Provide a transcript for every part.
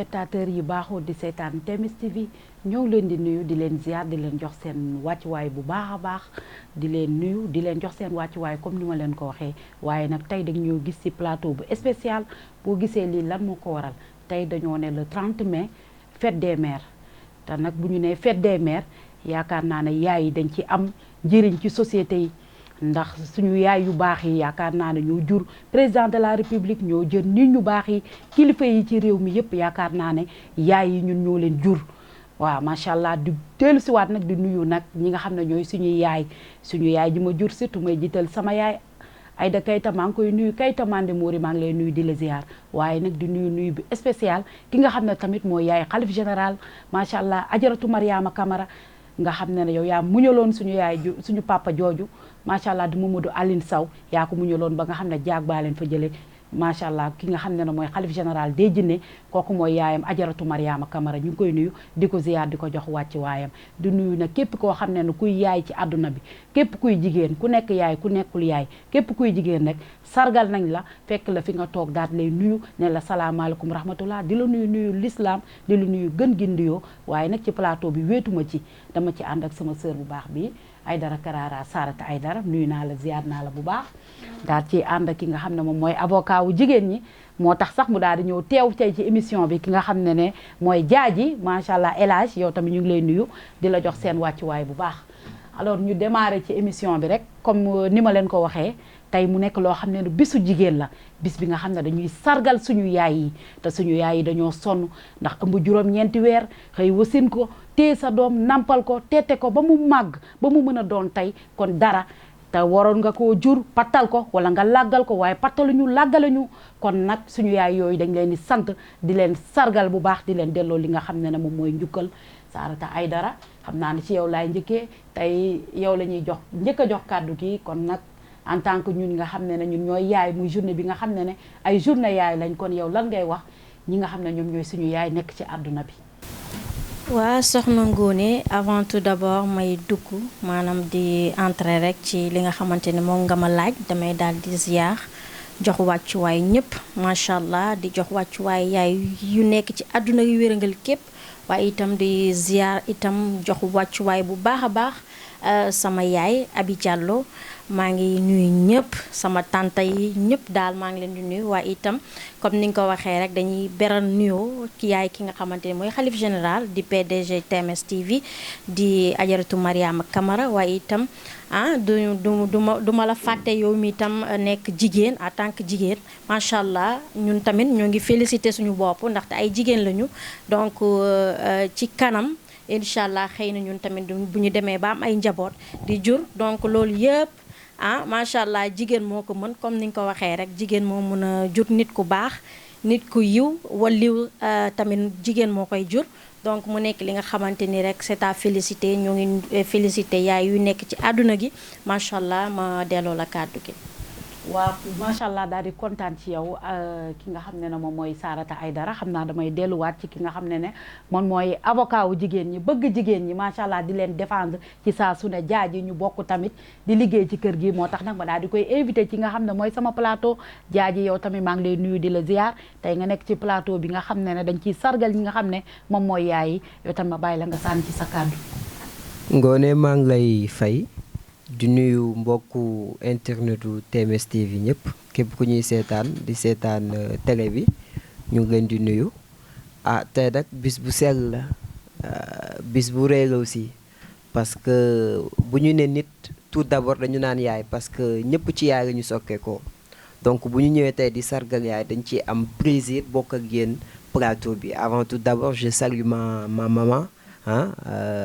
téléspectateurs yi baaxoo di seetaan TMS TV ñoo ngi leen di nuyu di leen ziar di leen jox seen wàccuwaay bu baax a baax di leen nuyu di leen jox seen wàccuwaay comme ni ma leen ko waxee waaye nag tey dañ ñoo gis ci plateau bu spécial boo gisee lii lan moo ko waral tey dañoo ne le 30 mai fête des mères te nag bu ñu nee fête des mères yaakaar naa ne yaay yi dañ ci am njëriñ ci société yi ndax suñu yaay yu baax yi yaakaar naa ne ñoo jur président de la république ñoo jël nit ñu baax yi kilifa yi ci réew mi yëpp yaakaar naa ne yaay yi ñun ñoo leen jur waaw macha allah di dellu siwaat nag di nuyu nag ñi nga xam ne ñooy suñuy yaay ji ma jur surtout may jiital sama yaay Aïda Kayta maa ngi koy nuyu Kayta Mande Mouri maa ngi lay nuyu di la ziar waaye nag di nuyu bi spécial ki nga xam ne tamit mooy yaay xalif général macha allah ajaratu Mariama Camara nga xam ne yow yaa muñaloon suñu yaay suñu papa jooju macha allah di Mamadou Aline Sow yaa ko muñaloon ba nga xam ne jaag baa leen fa jëlee macha allah ki nga xam ne mooy xalif général des jinne kooku mooy yaayam ajaratu Mariama Camara ñu ngi koy nuyu di ko ziyaar di ko jox wàcc waayam di nuyu nag képp koo xam ne kuy yaay ci àdduna bi képp kuy jigéen ku nekk yaay ku nekkul yaay képp kuy jigéen rek sargal nañ la fekk la fi nga toog daal lay nuyu ne la salaamaaleykum rahmatullah di la nuyu l'islam di la nuyu gën gindiyoo waaye nag ci plateau bi wéetuma ci dama ci ànd ak sama sœur bu baax bi Aïdara Karara Sarata Aïdara nuyu naa la ziar naa la bu baax daal ci ànd ak ki nga xam ne moom mooy avocat wu jigéen ñi moo tax sax mu daal di ñëw teew tey ci émission bi ki nga xam ne mooy jaaji macha allah El Hadj yow tamit ñu ngi lay nuyu di la jox seen wàccuwaay bu baax alors ñu démarrer ci émission bi rek comme ni ma leen ko waxee tey mu nekk loo xam ne bisu jigéen la bis bi nga xam ne dañuy sargal suñu yaay yi te suñu yaay yi dañoo sonn ndax ëmb juróom-ñeenti weer xëy wasin ko téye sa doom nampal ko teete ko ba mu màgg ba mu mën a doon tey kon dara te waroon nga koo jur pattal ko wala nga làggal ko waaye pattaluñu làggaluñu kon nag suñu yaay yooyu dañ leen di sant di leen sargal bu baax di leen delloo li nga xam ne moom mooy njukkal Sarata Aïdara xam naa ne ci yow laay njëkkee tey yow la ñuy jox njëkk a jox kàddu gi kon nag en tant que ñun nga xam ne ñun ñooy yaay muy journée bi nga xam ne ay journée yaay lañ kon yow lan ngay wax ñi nga xam ne ñoom ñooy suñu yaay nekk ci àdduna bi. waa soxna Ngoné avant tout d'abord may dugg maanaam di entrer rek ci li nga xamante ne moom nga ma laaj damay daal di ziar jox wàccuwaay ñëpp macha allah di jox wàccuwaay yaay yu nekk ci àdduna yu wérangal képp waaye itam di ziar itam jox wàccuwaay bu baax a baax sama yaay Abi Diallo maa ngi nuyu ñëpp sama tante yi ñëpp daal maa ngi leen di nuyu waaye itam comme ni nga ko waxee rek dañuy beral nuyoo ki yaay ki nga xamante ne mooy xalif général di PDG TMS TV di ajaratu Mariama Camara waaye itam du ma la fàtte yow mi itam nekk jigéen en tant que jigéen macha allah ñun tamit ñoo ngi félicité suñu bopp ndaxte ay jigéen lañu donc ci kanam incha allah xëy na ñun tamit bu ñu demee ba am ay njaboot di jur donc loolu yëpp macha allah jigéen moo ko mën comme ni nga ko waxee rek jigéen moo mën a jur nit ku baax nit ku yiw waliw tamit jigéen moo koy jur donc mu nekk li nga xamante ni rek c'est à féliciter ñoo ngi féliciter yaay yu nekk ci àdduna gi macha allah ma delloo la kàddu gi. waaw macha allah daal di kontaan ci yow ki nga xam ne moom mooy Sarata Aïdara xam naa damay delluwaat ci ki nga xam ne moom mooy avocat wu jigéen ñi bëgg jigéen ñi macha allah di leen défendre ci saa su ne jaaji ñu bokk tamit di liggéey ci kër gi moo tax nag ma daal di koy invité ci nga xam ne mooy sama plateau jaaji yow tamit maa ngi lay nuyu di la ziar tey nga nekk ci plateau bi nga xam ne dañ ciy sargal ñi nga xam ne moom mooy yaay yi yow tamit ma bàyyi la nga sànni ci sa kàddu. Ngoné maa ngi lay fay. di nuyu mbokku internetu TMS TV ñëpp képp ku ñuy seetaan di seetaan télé bi ñu ngi leen di nuyu tey nag bis bu sell la bis bu rëy la aussi parce que bu ñu ne nit tout d'abord dañu naan yaay parce que ñëpp ci yaay la ñu sokkee ko donc bu ñu ñëwee tey di sargal yaay dañ ci am plaisir bokk ak yéen plateau bi avant tout d'abord je salue ma maman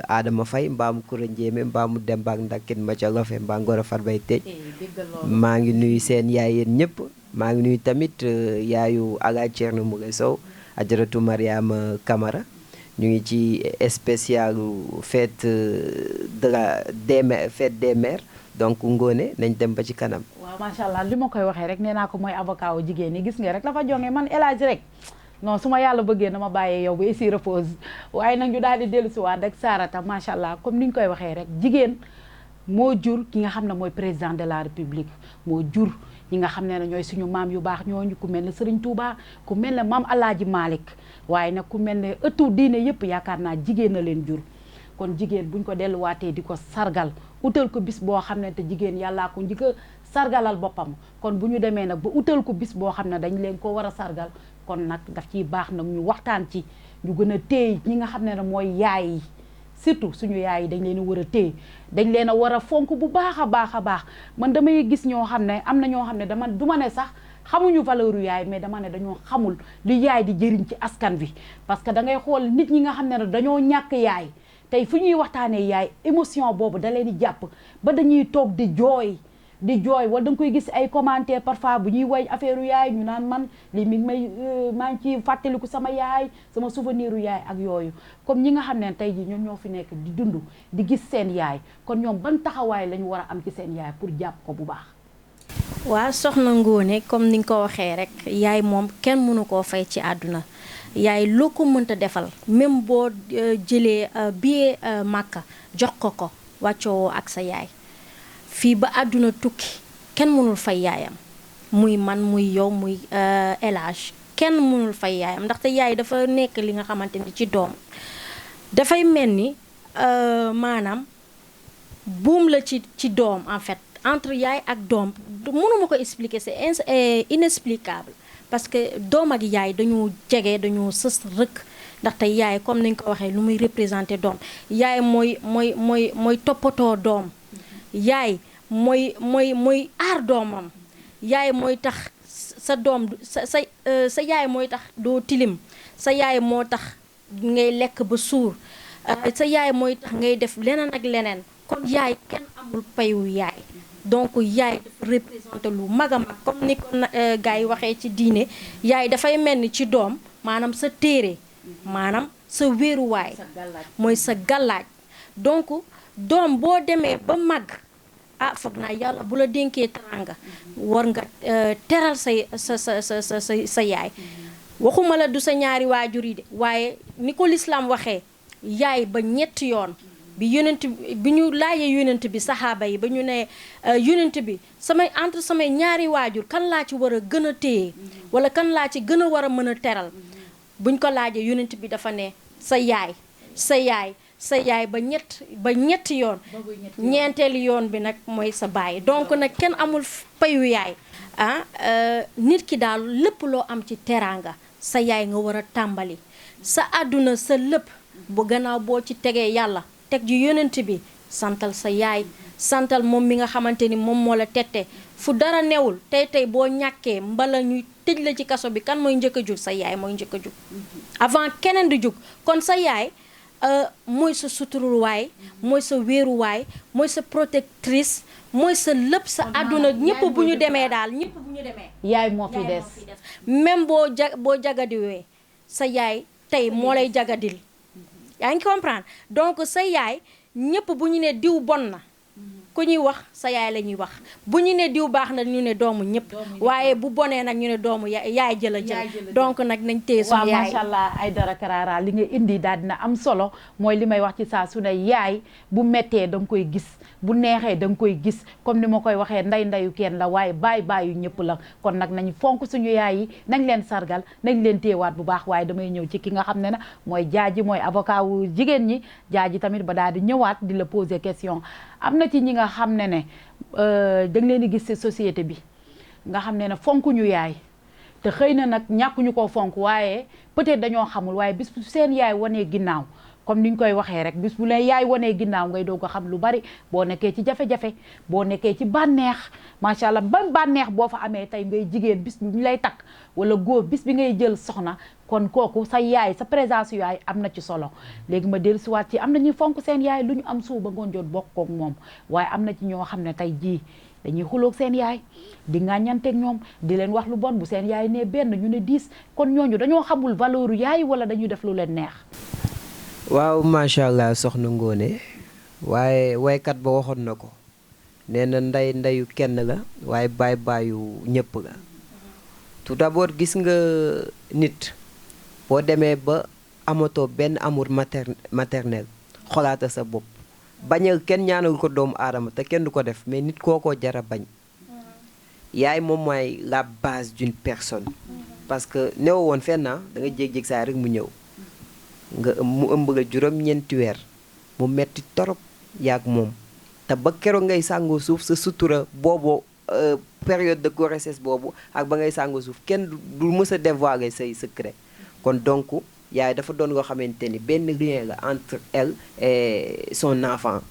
Adama Faye mbaamu Koura Ndiémé mbaamu Demba ak Ndakin ma ca Lofe mbaa Ngor a far bay tëj maa ngi nuyu seen yaay yéen ñëpp maa ngi nuyu tamit yaayu Ala Thierno Moule Sow ajaratu Mariama Camara ñu ngi ci spécialu fête fête des mères donc Ngoné nañ dem ba ci kanam. waaw macha allah li ma koy waxee rek nee naa ko mooy avocat wu jigéen ñi gis nga rek dafa jonge man El Hadj rek. non su ma yàlla bëggee na ma bàyyee yow ba ici repose waaye nag ñu daal di dellu si waat rek Sarata macha allah comme ni ñu koy waxee rek jigéen moo jur ki nga xam ne mooy président de la république, moo jur ñi nga xam ne ñooy suñu maam yu baax ñooñu, ku mel ne Serigne Touba, ku mel ne maam Alaaji Malick, waaye nag ku mel ne ëttu diine yëpp yaakaar naa jigéen na leen jur. kon jigéen buñ ko delluwaatee di ko sargal utal ko bis boo xam ne te jigéen yàllaa ko njëkk a sargalal boppam, kon bu ñu demee nag ba utal ko bis boo xam ne dañ leen ko war a sargal, kon nag daf ciy baax nag ñu waxtaan ci, ñu gën a téye ñi nga xam ne mooy yaay yi, surtout suñu yaay yi dañ leen a war a téye, dañ leen a war a fonk bu baax a baax a baax. man damay gis ñoo xam ne am na ñoo xam ne dama du ma ne sax xamuñu valeur yaay, mais dama ne dañoo xamul li yaay di jëriñ ci askan wi. parce que da ngay xool nit ñi nga xam ne dañoo ñàkk yaay, tey fu ñuy waxtaanee yaay émotion boobu da leen di jàpp ba dañuy toog di jooy wala da nga koy gis ay commentaire parfois bu ñuy woy affaire yaay ñu naan man lii mi ngi may maa ngi ci fàttaliku sama yaay, sama souvenir yaay ak yooyu. comme ñi nga xam ne tey jii ñoom ñoo fi nekk di dund di gis seen yaay, kon ñoom ban taxawaay la ñu war a am ci seen yaay pour jàpp ko bu baax. waa soxna Ngoné comme ni nga ko waxee rek, yaay moom kenn mënu koo fay ci àdduna. yaay loo ko mënta defal, même boo jëlee billet Màkka jox ko wàccoo ak sa yaay, fii ba àdduna tukki kenn mënul fay yaayam, muy man muy yow muy El Hadj, kenn mënul fay yaayam. ndaxte yaay dafa nekk li nga xamante ni ci doom dafay mel ni maanaam buum la ci doom. En fait entre yaay ak doom mënuma ko expliquer, c'est inexplicable. parce que doom ak yaay dañoo jege, dañoo sës rëkk. ndaxte yaay comme ni nga ko waxee lu muy représenté doom, yaay mooy toppatoo doom, yaay mooy aar doomam, yaay mooy tax sa doom sa yaay mooy tax doo tilim, sa yaay moo tax ngay lekk ba suur, sa yaay mooy tax ngay def leneen ak leneen. kon yaay kenn amul payu yaay. donc yaay dafa représenté lu mag a mag comme ni ko gars yi waxee ci diine, yaay dafay mel ni ci doom maanaam sa téere, maanaam sa wéeruwaay, mooy sa gàllaaj. donc doom boo demee ba mag, foog naa yàlla bu la dénkee teraanga war nga teral sa yaay. waxuma la du sa ñaari waajur yi de, waaye ni ko lislaam waxee, yaay ba ñetti yoon. bi ñu laajee yonent bi saxaaba yi ba ñu ne yonent bi entre samay ñaari waajur kan laa ci war a gën a téye wala kan laa ci gën a war a mën a teral, buñ ko laajee yonent bi dafa ne sa yaay ba ñetti yoon, ñeenteelu yoon bi nag mooy sa baay. donc nag kenn amul payu yaay. nit ki daal lépp loo am ci teraanga sa yaay nga war a tàmbali. sa àdduna sa lépp bu gannaaw boo ci tegee yàlla teg ji yonent bi, santal sa yaay, santal moom mi nga xamante ni moom moo la tette fu dara newul. tey boo ñàkkee mbala ñuy tëj la ci kaso bi, kan mooy njëkk a jug? sa yaay mooy njëkk a jug avant keneen di jug. kon sa yaay mooy sa suturuwaay, mooy sa wéeruwaay, mooy sa protectrice, mooy sa lépp. sa àdduna ñëpp bu ñu demee daal, ñëpp bu ñu demee yaay moo fi des. même boo jagadiwee sa yaay tey moo lay jagadil. yaa ngi comprendre? donc sa yaay ñëpp bu ñu ne diw bon na, ku ñuy wax sa yaay la ñuy wax. bu ñu ne diw baax na ñu ne doomu ñëpp, waaye bu bonee nag ñu ne doomu yaay jëla jël. donc nag nañ téye suñu yaay. macha allah Aïdara Karara li nga indi daal dina am solo. mooy li may wax ci saa su ne, yaay bu mettee da nga koy gis, bu neexee da nga koy gis. comme ni ma koy waxee, ndayu kenn la, waaye baayu ñëpp la. kon nag nañ fonk suñu yaay yi, nañ leen sargal, nañ leen téyewaat bu baax. waaye damay ñëw ci ki nga xam ne na mooy jaaji, mooy avocat wu jigéen ñi. jaaji tamit ba daal di ñëwaat di la poser question. am na ci ñi nga xam ne dañ leen di gis ci société bi nga xam ne fonkuñu yaay, te xëy na nag ñàkkuñu koo fonk, waaye peut-être dañoo xamul. waaye bis bu seen yaay wanee ginnaaw, comme ni ñu koy waxee rek, bis bu leen yaay wanee ginnaaw ngay doog a xam lu bari. boo nekkee ci jafe-jafe, boo nekkee ci bànneex, macha allah ban bànneex boo fa amee tey ngay jigéen, bis bi ñu lay takk wala góor bis bi ngay jël soxna, kon kooku sa yaay, sa présence yaay am na ci solo. léegi ma dellusiwaat ci am na ñuy fonk seen yaay, lu ñu am suuba ngoon jot bokk kook moom. waaye am na ci ñoo xam ne tey jii dañuy xuloog seen yaay, di ŋàññanteeg ñoom, di leen wax lu bon. bu seen yaay ne benn ñu ne 10. kon ñooñu dañoo xamul valeur yaay wala dañuy def lu leen neex. waaw macha allah soxna Ngoné, waaye waykat ba waxoon na ko, nee na ndeyu kenn la, waaye baayu ñëpp la. tout d'abord gis nga nit boo demee ba amatoo benn amour maternel, xolaata sa bopp. bañal kenn ñaanal ko doomu aadama te kenn du ko def mais nit kookoo jara bañ yaay moom mooy la base d'une personne parce que néew woon fenn da nga jég-jég saa rek mu ñëw mu ëmb la juróom-ñeenti weer mu metti torop yaag moom te ba keroog ngay sàngoo suuf sa sutura boobu période de grossesse boobu ak ba ngay sàngoo suuf kenn du mës a dévoiler say secret kon donc yaay dafa doon loo xamante ni benn lien la entre elle et son enfant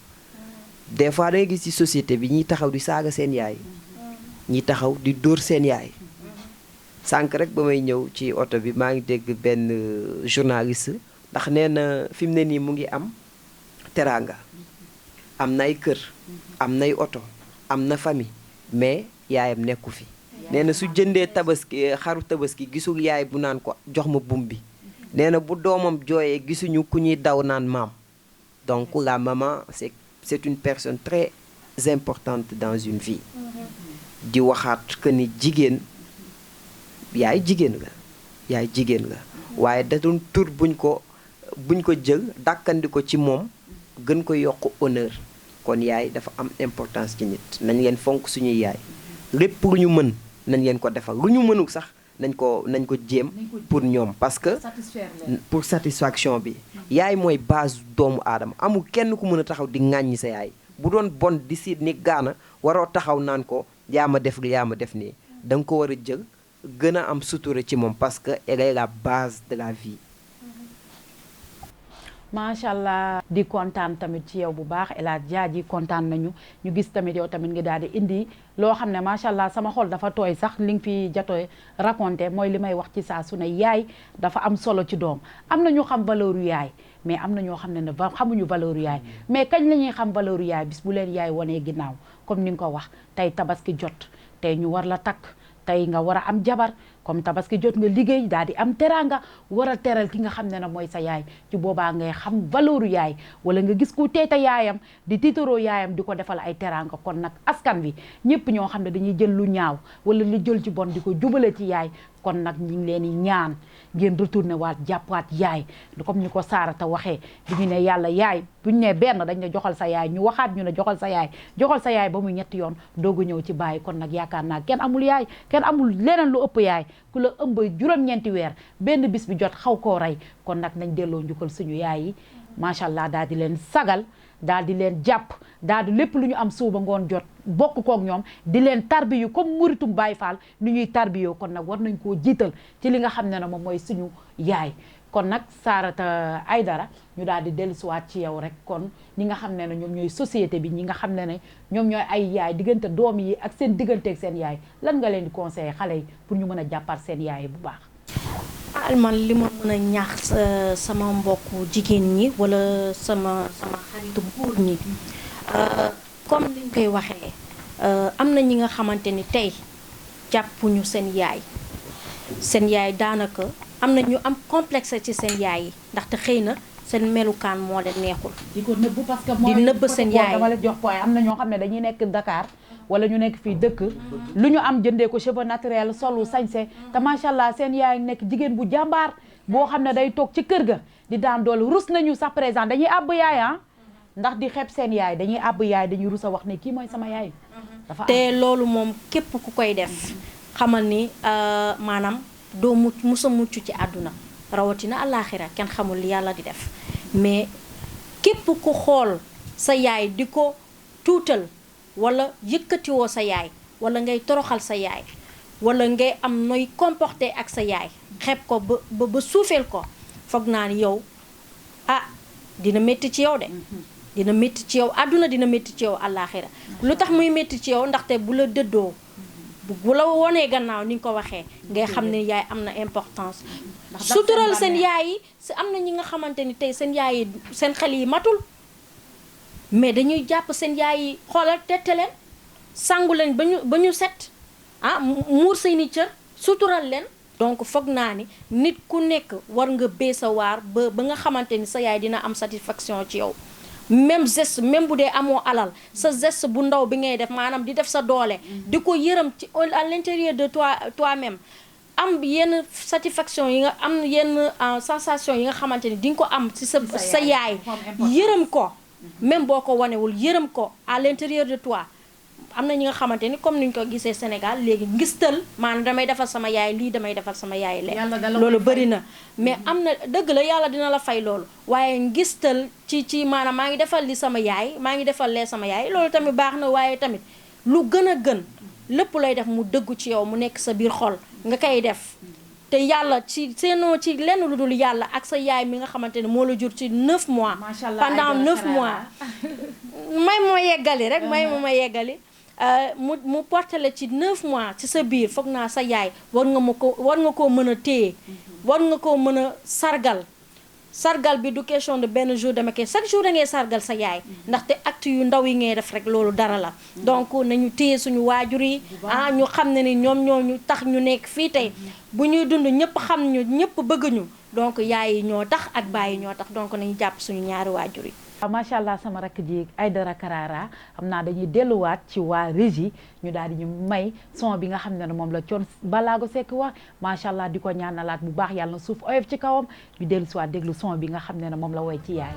des fois da ngay gis ci société bi ñiy taxaw di saaga seen yaay ñi taxaw di dóor seen yaay sànq rek ba may ñëw ci oto bi maa ngi dégg benn journaliste ndax nee na fi mu ne nii mu ngi am teraanga am nay kër am nay oto am na famille mais yaayam nekku fi nee na su jëndee tabaski xaru tabaski gisul yaay bu naan ko jox ma bum bi nee na bu doomam jooyee gisuñu ku ñuy daw naan maam donc la maman c'est une personne très importante dans une vie di waxaat que ni jigéen yaay jigéen la waaye da doon tur buñ ko jël dàkkandi ko ci moom gën ko yokk honneur kon yaay dafa am importance ci nit nañ leen fonk suñuy yaay lépp lu ñu mën nañ leen ko defal lu ñu mënul sax nañ ko jéem pour ñoom parce que pour satisfaction bi yaay mooy base doomu aadama amul kenn ku mën a taxaw di ŋàññi sa yaay bu doon bon di siit ni gaana waroo taxaw naan ko yaa ma def nii da nga ko war a jël gën a am sutura ci moom parce que elle est la base de la vie. macha allah di kontaan tamit ci yow bu baax El Hadj Diadji kontaan nañu ñu gis tamit yow tamit nga daal di indi loo xam ne macha allah sama xol dafa tooy sax li nga fi jotee raconté mooy li may wax ci saa su ne yaay dafa am solo ci doom am na ñu xam valeur yaay mais am na ñoo xam ne xamuñu valeur yaay mais kañ la ñuy xam valeur yaay bis bu leen yaay wanee ginnaaw comme ni nga ko wax tey tabaski jot tey ñu war la takk tey nga war a am jabar comme tabaski jot nga liggéey daal di am teraanga war a teral ki nga xam ne na mooy sa yaay ci boobaa ngay xam valeuru yaay wala nga gis ku teeta yaayam di tiitaroo yaayam di ko defal ay teraanga kon nag askan wi ñëpp ñoo xam ne dañuy jël lu ñaaw wala lu jël ci bon di ko jubale ci yaay kon nag ñu ngi leen di ñaan ngeen retourné waat jàppaat yaay comme ni ko Sarata waxee bi ñu ne yàlla yaay buñu ne benn dañ ne joxal sa yaay ñu waxaat ñu ne joxal sa yaay ba muy ñetti yoon doogu ñëw ci bàyyi kon nag yaakaar naa kenn amul yaay kenn amul leneen lu ëpp yaay ku la ëmb juróom-ñeenti weer benn bis bi jot xaw koo rey kon nag nañ delloo njukkal suñu yaay yi macha allah daal di leen sagal daal di leen jàpp daal di lépp lu ñu am suuba ngoon jot bokk kook ñoom di leen tarbiyu comme muritum Baay Faal ni ñuy tarbiyoo kon nag war nañ koo jiital ci li nga xam ne moom mooy suñu yaay kon nag Sarata Aidara ñu daal di dellusiwaat ci yow rek kon ñi nga xam ne ñoom ñooy société bi ñi nga xam ne ñoom ñooy ay yaay diggante doom yi ak seen digganteeg seen yaay lan nga leen di conseiller xale yi pour ñu mën a jàppaat seen yaay bu baax. man li ma mën a ñaax sama mbokku jigéen ñi wala sama xaritu góor ñi comme liñ koy waxee am na ñi nga xamante ni tey jàppuñu seen yaay daanaka am na ñu am complexe ci seen yaay yi ndaxte xëy na seen melukaan moo leen neexul. di ko nëbb parce que di nëbb seen yaay dama la jox point am na ñoo xam ne dañuy nekk Dakar wala ñu nekk fii dëkk lu ñu am jëndee ko cheveux naturel solu sañse te macha allah seen yaay nekk jigéen bu jàmbaar boo xam ne day toog ci kër ga di daan doole rus nañu sax présent dañuy àbb yaay ndax di xeeb seen yaay dañuy àbb yaay dañuy rus a wax ne kii mooy sama yaay. dafa te loolu moom képp ku koy def xamal ni maanaam doo musa mucc ci àdduna rawatina àllaaxira kenn xamul li yàlla di def mais képp ku xool sa yaay di ko tuutal wala yëkkatiwoo sa yaay wala ngay toroxal sa yaay wala ngay am nooy comporté ak sa yaay xeeb ko ba suufeel ko foog naa ni yow dina métti ci yow de dina métti ci yow àdduna dina métti ci yow àllaaxira lu tax muy métti ci yow ndaxte bu la dëddoo bu la wonee gannaaw ni nga ko waxee ngay xam ne yaay am na importance sutural seen yaay yi si am na ñi nga xamante ni tey seen yaay yi seen xel yi matul mais dañuy jàpp seen yaay yi xoolal tette leen sangu leen ba ñu set muur seeni cër sutural leen donc foog naa ni nit ku nekk war nga bee sa waar ba nga xamante ni sa yaay dina am satisfaction ci yow même geste même bu dee amoo alal sa geste bu ndaw bi ngay def maanaam di def sa doole di ko yërëm ci à l'intérieur de toi-même am yenn satisfaction yi nga am yenn sensation yi nga xamante ni di nga ko am ci sa yaay yërëm ko même boo ko wanewul yërëm ko à l'intérieur de toi. am na ñi nga xamante ni comme niñ ko gisee Sénégal léegi ngistal maanaam damay defal sama yaay lii damay defal sama yaay lee loolu bëri na mais am na dëgg la yàlla dina la fay loolu waaye ngistal ci maanaam maa ngi defal li sama yaay maa ngi defal lee sama yaay loolu tamit baax na waaye tamit lu gën a gën lépp lay def mu dëggu ci yow mu nekk sa biir xol nga koy def te yàlla ci seenoo ci lenn lu dul yàlla ak sa yaay mi nga xamante ne moo la jur ci 9 mois pendant 9 mois may ma yeggali rek may ma yeggali mu portale ci 9 mois ci sa biir foog naa sa yaay war nga koo mën a téye war nga koo mën a sargal bi du question de benn jour dama kay chaque jour da ngay sargal sa yaay ndaxte acte yu ndaw yi ngay def rek loolu dara la donc nañu téye suñu waajur yi ñu xam ne ni ñoom ñoo ñu tax ñu nekk fii tey bu ñuy dund ñëpp xam ñu ñëpp bëgg ñu donc yaay yi ñoo tax ak baay yi ñoo tax donc nañu jàpp suñu ñaari waajur yi. macha allah sama rakk ji Aïdara Karara xam naa dañuy delluwaat ci waa régie ñu daal di ñu may son bi nga xam ne moom la Thione Ballago Seck wax macha allah di ko ñaanalaat bu baax yàlla na suuf oyof ci kawam ñu dellusiwaat déglu son bi nga xam ne moom la woy ci yaay.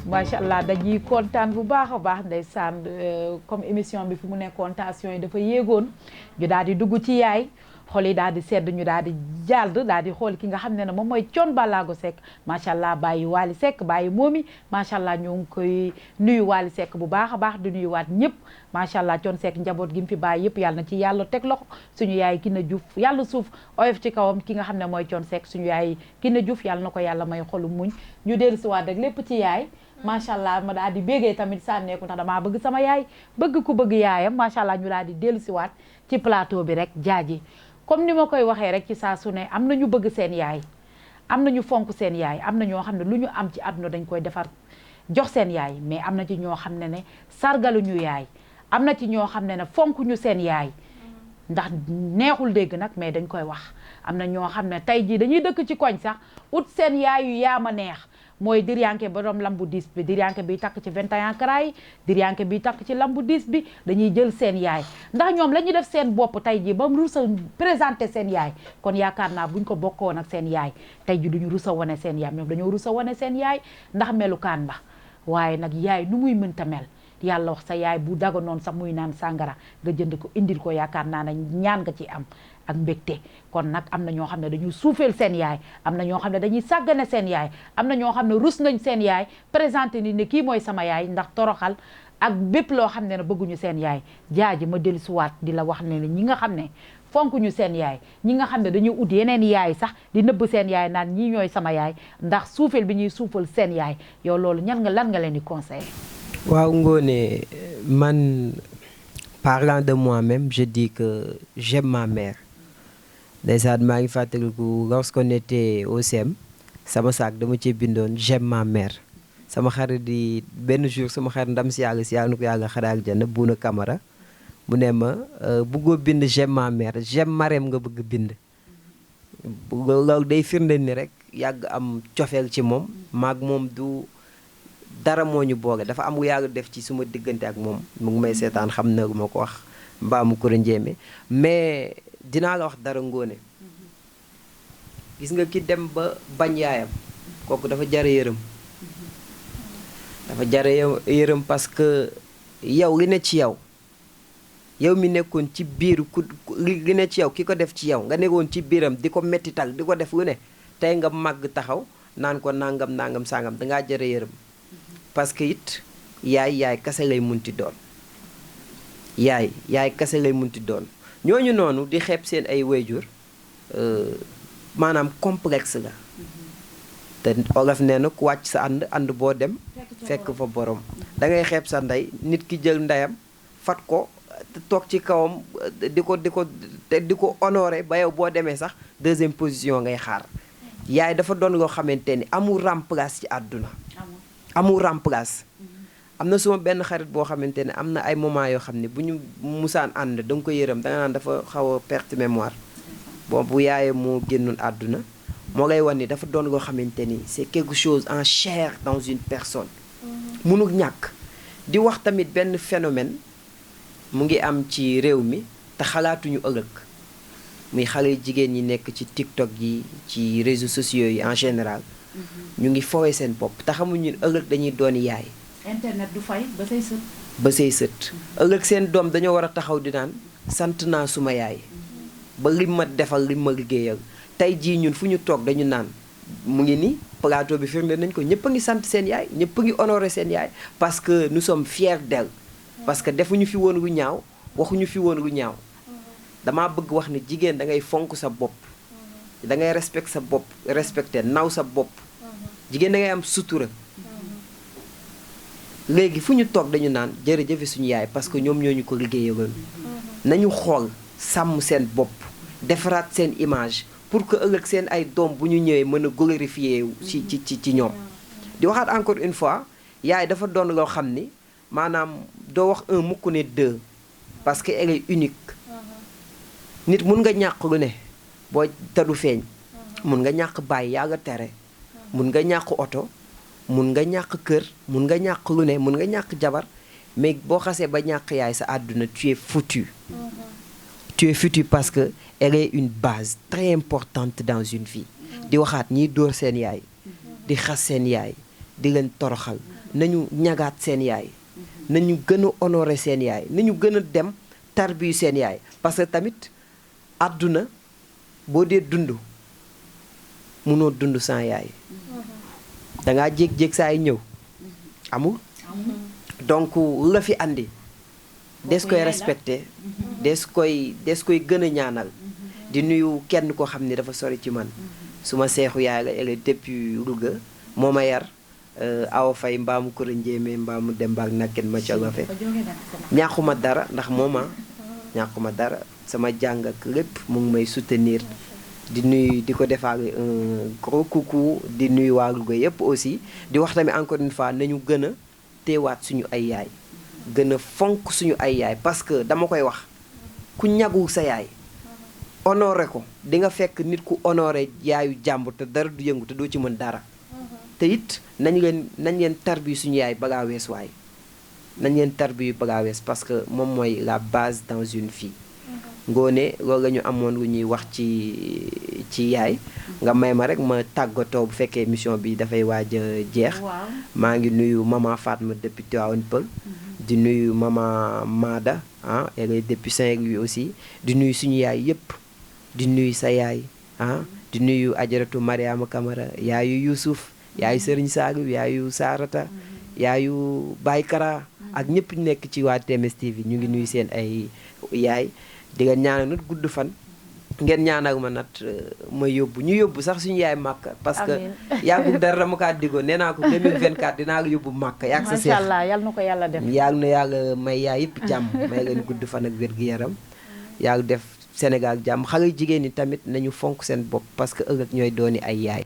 macha allah dañuy kontaan bu baax a baax ndeysaan comme émission bi fi mu nekkoon tension yi dafa yéegoon ñu daal di dugg ci yaay xol yi daal di sedd ñu daal di jàll daal di xool ki nga xam ne moom mooy Thione Ballago Seck macha allah bàyyi Wally Seck bàyyi moomi macha allah ñoo ngi koy nuyu Wally Seck bu baax a baax di nuyuwaat ñëpp macha allah Thione Seck njaboot gi mu fi bàyyi yëpp yàlla na ci yàlla teg loxo suñu yaay Kiné Diouf yàlla suuf oyof ci kawam ki nga xam ne mooy Thione Seck suñu yaay Kiné Diouf yàlla na ko yàlla may xolu muñ ñu dellusiwaat rek lépp ci yaay macha allah ma daal di bégee tamit sànneeku ndax damaa bëgg sama yaay bëgg ku bëgg yaayam macha allah ñu daal di dellusiwaat ci plateau bi rek jaaji comme ni ma koy waxee rek ci saa su ne am na ñu bëgg seen yaay am na ñu fonk seen yaay am na ñoo xam ne lu ñu am ci àdduna dañ koy defar jox seen yaay mais am na ci ñoo xam ne sargaluñu yaay am na ci ñoo xam ne fonk ñu seen yaay ndax neexul dégg nag mais dañ koy wax am na ñoo xam ne tey jii dañuy dëkk ci koñ sax ut seen yaay yu yaama neex mooy diryanke borom lambu 10 bi diryanke bi takk ci 21 carats yi diryanke bi takk ci lambu 10 bi dañuy jël seen yaay ndax ñoom la ñuy def seen bopp tey jii ba mu rusa présenté seen yaay kon yaakaar naa buñ ko bokkoon ak seen yaay tey ji duñu rusa wane seen yaay ñoom dañoo rusa wane seen yaay ndax melukaan ba waaye nag yaay nu muy mënta mel yàlla wax sa yaay bu daga noonu sax muy naan sàngara nga jënd ko indil ko yaakaar naa ne ñaan nga ci am ak mbégte kon nag am na ñoo xam ne dañuy suufeel seen yaay am na ñoo xam ne dañuy sàggane seen yaay am na ñoo xam ne rus nañ seen yaay présenté ni ne kii mooy sama yaay ndax toroxal ak bépp loo xam ne bëgguñu seen yaay jaaji ma dellusiwaat di la wax ne ñi nga xam ne fonk ñu seen yaay ñi nga xam ne dañuy ut yeneen yaay sax di nëbb seen yaay naan ñii ñooy sama yaay ndax suufeel bi ñuy suufal seen yaay yow loolu lan nga leen di conseiller. waaw Ngoné man parlant de moi-même je dis que j'aime ma mère. ndeysaan maa ngi fàttaliku lorsqu'on était au CEM sama saak dama ci bindoon j'aime ma mère sama xarit di benn jour sama xarit ndam si yàlla na ko yàlla xaral jana Buuna Camara mu ne ma bëggoo bind j'aime ma mère j'aime Marème nga bëgg bind loolu day firnde ni rek yàgg am cofeel ci moom maag moom du dara moo ñu boole dafa am yàgg def ci suma diggante ak moom mu ngi may seetaan xam na ma ko wax mbaa mu ko njéeme mais dinaa la wax dara Ngoné gis nga ki dem ba bañ yaayam kooku dafa jare yërëm dafa jare yërëm parce que yow li ne ci yow mi nekkoon ci biir li ne ci yow ki ko def ci yow nga nekkoon ci biiram di ko mettital di ko def lu ne tey nga màgg taxaw naan ko nangam sangam dangaa jëre yërëm parce que it yaay kase lay munti doon yaay kase lay munti doon ñooñu noonu di xeeb seen ay wayjur maanaam complexe la te olof nee na ku wàcc sa ànd boo dem fekk fa borom da ngay xeeb sa ndey nit ki jël ndeyam fat ko toog ci kawam di ko honoré ba yow boo demee sax deuxième position ngay xaar yaay dafa doon loo xamante ni amul remplace ci àdduna amul remplace am na suma benn xarit boo xamante ne am na ay moment yoo xam ne bu ñu musaan ànd da nga ko yërëm da nga naan dafa xaw a perte mémoire bu yaayee moo génnoon àdduna moo lay wan ni dafa doon loo xamante ni c'est quelque chose en chair dans une personne mënul ñàkk di wax tamit benn phénomène mu ngi am ci réew mi te xalaatuñu ëllëg muy xale jigéen ñi nekk ci TikTok yi ci réseaux sociaux yi en général ñu ngi fowee seen bopp te xamuñu ëllëg dañuy doon yaay internet du fay ba say sët ba say sët ëllëg seen doom dañoo war a taxaw di naan sant naa suma yaay ba lim ma defal lim ma liggéeyal tey jii ñun fu ñu toog dañu naan mu ngi ni plateau bi firnde nañ ko ñëpp a ngi sant seen yaay ñëpp a ngi honoré seen yaay parce que nous sommes fiers d'elle parce que defuñu fi woon lu ñaaw waxuñu fi woon lu ñaaw damaa bëgg wax ne jigéen da ngay fonk sa bopp da ngay respecté sa bopp respecté naw sa bopp jigéen da ngay am sutura léegi fu ñu toog dañu naan jërëjëfe suñu yaay parce que ñoom ñoo ñu ko liggéeyaloon nañu xool sàmm seen bopp defaraat seen image pour que ëllëg seen ay doom bu ñu ñëwee mën a glorifier ci ñoom di waxaat encore une fois yaay dafa doon loo xam ni maanaam doo wax un mukk ne deux parce que elle est unique nit mun nga ñàkk lu ne boo tadu feeñ mun nga ñàkk bàyyi yàlla tere mun nga ñàkk oto mun nga ñàkk kër mun nga ñàkk lu ne mun nga ñàkk jabar mais boo xasee ba ñàkk yaay sa àdduna tu es foutu tu es foutu parce que elle est une base très importante dans une vie di waxaat ñiy dóor seen yaay di xas seen yaay di leen toroxal nañu ñagaat seen yaay nañu gën a honorer seen yaay nañu gën a dem tarbiyu seen yaay parce que tamit àdduna boo dee dund munoo dund sans yaay dangaa jéeg-jéeg saa yi ñëw amul donc la fi andi des koy respecté des koy gën a ñaanal di nuyu kenn koo xam ne dafa sori ci man su ma seexu yaay la elle est depuis Louga moo ma yar awa fay mbaamu kora njéemee mbaamu dembaak nakken ma colofe ñàkkuma dara ndax mooma ñàkkuma dara sama jàng ak lépp mu ngi may soutenir di nuyu di ko defaale un gros coucou di nuyu waa Louga yëpp aussi di wax tamit encore une fois nañu gën a teewaat suñu ay yaay gën a fonk suñu ay yaay parce que dama koy wax ku ñagul sa yaay honoré ko di nga fekk nit ku honoré yaayu jàmbur te dara du yëngu te doo ci mën dara te it nañ leen tarbi suñu yaay balaa wees waay nañ leen tarbi balaa wees parce que moom mooy la base dans une fille ngoone loolu la ñu amoon lu ñuy wax ci yaay nga may ma rek ma tàggatoo bu fekkee émission bi dafay waaj a jeex maa ngi nuyu maman Fatma depuis Tivaouane Peulh di nuyu maman Maada elle est depuis Saint-Louis aussi di nuyu suñu yaay yëpp di nuyu sa yaay di nuyu ajaratu Mariama Camara yaayu Youssouf yaayu Serigne Saliou yaayu Sarata yaayu Baykara ak ñëpp ñu nekk ci waa TMS TV ñu ngi nuyu seen ay yaay di nga ñaanal nat gudd fan ngeen ñaanal ma nat ma yóbbu ñu yóbbu sax suñu yaay màkk parce que yàggul dara dama kaa diggoon nee naa ko 2024 dinaa la yóbbu màkk yàgg sa seex macha allah yal na ko yàlla def yàlla na yàlla may yaay yëpp jàmm may leen gudd fan ak wér-gu-yaram yàlla def Sénégal jàmm xale jigéen ñi tamit nañu fonk seen bopp parce que ëllëg ñooy dooni ay yaay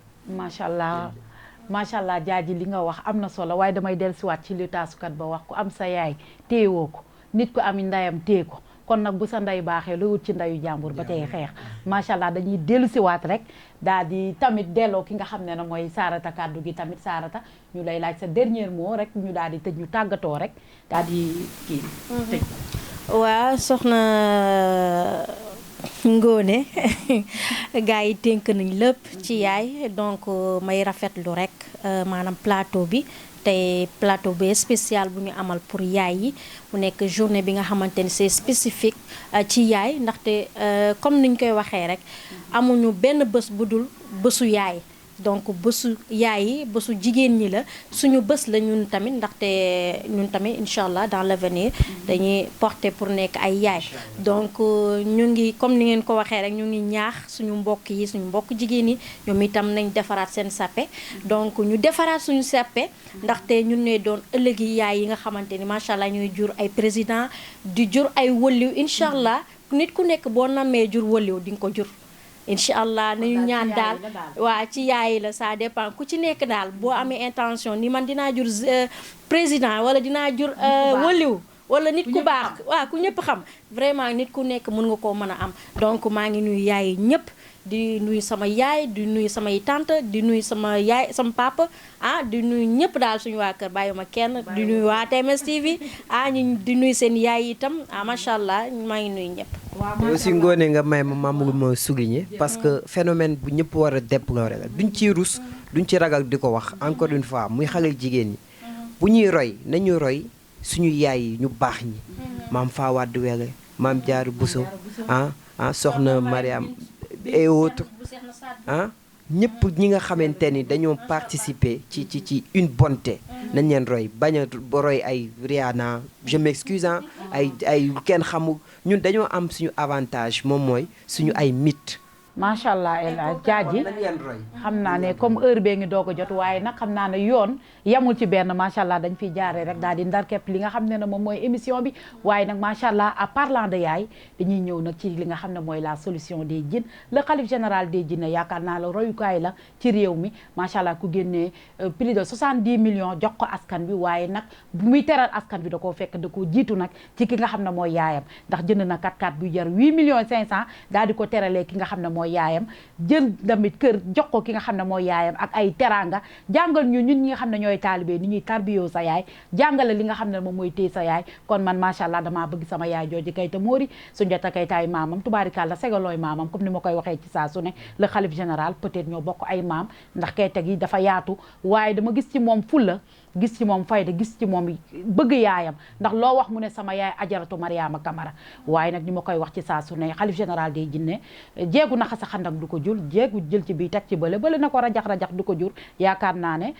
macha allah jaaji li nga wax am na solo waaye damay dellusiwaat ci li taasukat ba wax ku am sa yaay téyewoo ko nit ku am ndeyam téye ko kon nag bu sa ndey baaxee lu wut ci ndeyu jàmbur ba tey xeex macha allah dañuy dellusiwaat rek daal di tamit delloo ki nga xam ne na mooy Sarata kàddu gi tamit Sarata ñu lay laaj sa dernier mot rek ñu daal di tëj ñu tàggatoo rek daal di kii tëj waa soxna Ngoné gars yi tënk nañ lépp ci yaay donc may rafetlu rek maanaam plateau bi tey plateau bi spécial bu ñu amal pour yaay yi mu nekk journée bi nga xamante ni c'est spécifique ci yaay ndaxte comme niñ koy waxee rek amuñu benn bés bu dul bésu yaay. donc bésu yaay yi bésu jigéen ñi la suñu bés la ñun tamit ndaxte ñun tamit incha allah dans l'avenir dañuy porter pour nekk ay yaay donc ñu ngi comme ni ngeen ko waxee rek ñu ngi ñaax suñu mbokk yi suñu mbokk jigéen yi ñoom itam nañ defaraat seen sappe donc ñu defaraat suñu sappe ndaxte ñun ne doon ëllëgi yaay yi nga xamante ni macha allah ñuy jur ay président di jur ay wëliw incha allah nit ku nekk boo namee jur wëliw di nga ko jur incha allah nañu ñaan daal waa ci yaay la ça dépend ku ci nekk daal boo amee intention ni man dinaa jur président wala dinaa jur waliw wala nit ku baax waaw ku ñëpp xam vraiment nit ku nekk mën nga koo mën a am donc maa ngi nuyu yaay ñëpp di nuyu sama yaay di nuyu samay tante di nuyu sama yaay sama papa di nuyu ñëpp daal suñu waa kër bàyyi ma kenn di nuyu waa TMS TV ñu di nuyu seen yaay itam macha allah maa ngi nuyu ñëpp. waaw aussi Ngoné nga may ma souligner parce que phénomène bu ñëpp war a déplorer la duñ ciy rus duñ ci ragal di ko wax encore une fois muy xale jigéen ñi bu ñuy roy nañu roy suñu yaay yi ñu baax ñi maam Fawade Wele maam Diarra Bousso soxna Mariam et autres ñëpp ñi nga xamante ni dañoo participer ci une bonté nañ leen roy bañ a roy ay Rihanna je m'excuse ay kenn xamul ñun dañoo am suñu avantage moom mooy suñu ay mythe. macha allah El Hadj Jaaji xam naa ne comme heure bee ngi doog a jot waaye nag xam naa ne yoon yamul ci benn macha allah dañ fiy jaaree rek daal di ndar képp li nga xam ne moom mooy émission bi waaye nag macha allah à parlant de yaay dañuy ñëw nag ci li nga xam ne mooy la solution des djinns le khalife général des djinns yaakaar naa la royukaay la ci réew mi macha allah ku génnee plus de 70 millions jox ko askan bi waaye nag bu muy teral askan bi da koo fekk da koo jiitu nag ci ki nga xam ne mooy yaayam ndax jënd na 4x4 buy jar 8 millions 500 daal di ko teralee ki nga xam ne mooy yaayam jël tamit kër jox ko ki nga xam ne mooy yaayam ak ay teranga jàngal ñu ñun ñi nga xam ne ñooy taalibe ni ñuy tarbiyoo sa yaay jàngale li nga xam ne moom mooy téye sa yaay kon man macha allah damaa bëgg sama yaay jooju Kayta Mori Soundiata Keitaay maamam tubaarikàlla segalooy maamam comme ni ma koy waxee ci saa su ne le xalif général peut-être ñoo bokk ay maam ndax Keita gi dafa yaatu waaye dama gis ci moom fulla gis ci moom fayda gis ci moom bëgg yaayam ndax loo wax mu ne sama yaay ajaratu Mariama Kamara waaye nag ni ma koy wax ci saa su ne xalif général day jinne jeegu na xasa xandak du ko jur jeegu jël ci bii teg ci bële na ko rajax-rajax du ko jur yaakaar naa ne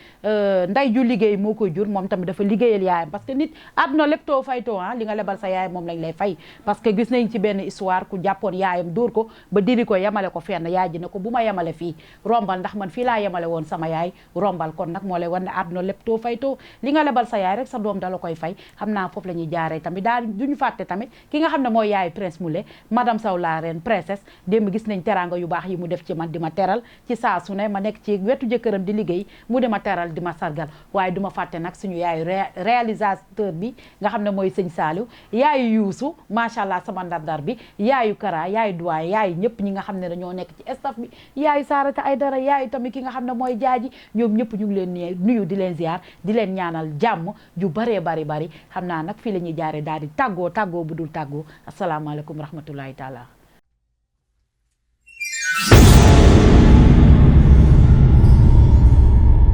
nday ju liggéey moo koy jur moom tamit dafa liggéeyal yaayam parce que nit àdduna lépp too faytoo li nga lebal sa yaay moom lañ lay fay parce que gis nañ ci benn histoire ku jàppoon yaayam dóor ko ba diri ko yemale ko fenn yaay ji ne ko bu ma yemale fii rombal ndax man fii laa yemale woon sama yaay rombal kon nag moo lay wan ne àdduna lépp too faytoo li nga lebal sa yaay rek sa doom dala koy fay xam naa foofu la ñuy jaaree tamit daal duñu fàtte tamit ki nga xam ne mooy yaayu Prince Moulé madame Sow la reine princesse démb gis nañ teranga yu baax yi mu def ci man di ma teral ci saa su ne ma nekk ci wetu jëkkëram di liggéey mu di ma teral di ma sargal waaye du ma fàtte nag suñu yaayu réalisateur bi nga xam ne mooy sëñ Saliou yaayu Youssou macha allah sama ndardar bi yaayu Kara yaayu Douaye yaayu ñëpp ñi nga xam ne dañoo nekk ci staff bi yaayu Sarata Aydara yaayu tamit ki nga xam ne mooy jaaji ñoom ñëpp ñu ngi leen nuyu di leen ziar di leen ñaanal jàmm ju baree bari xam naa nag fii la ñuy jaaree daal di tàggoo bu dul tàggoo asalaamaaleykum rahmatullahi taala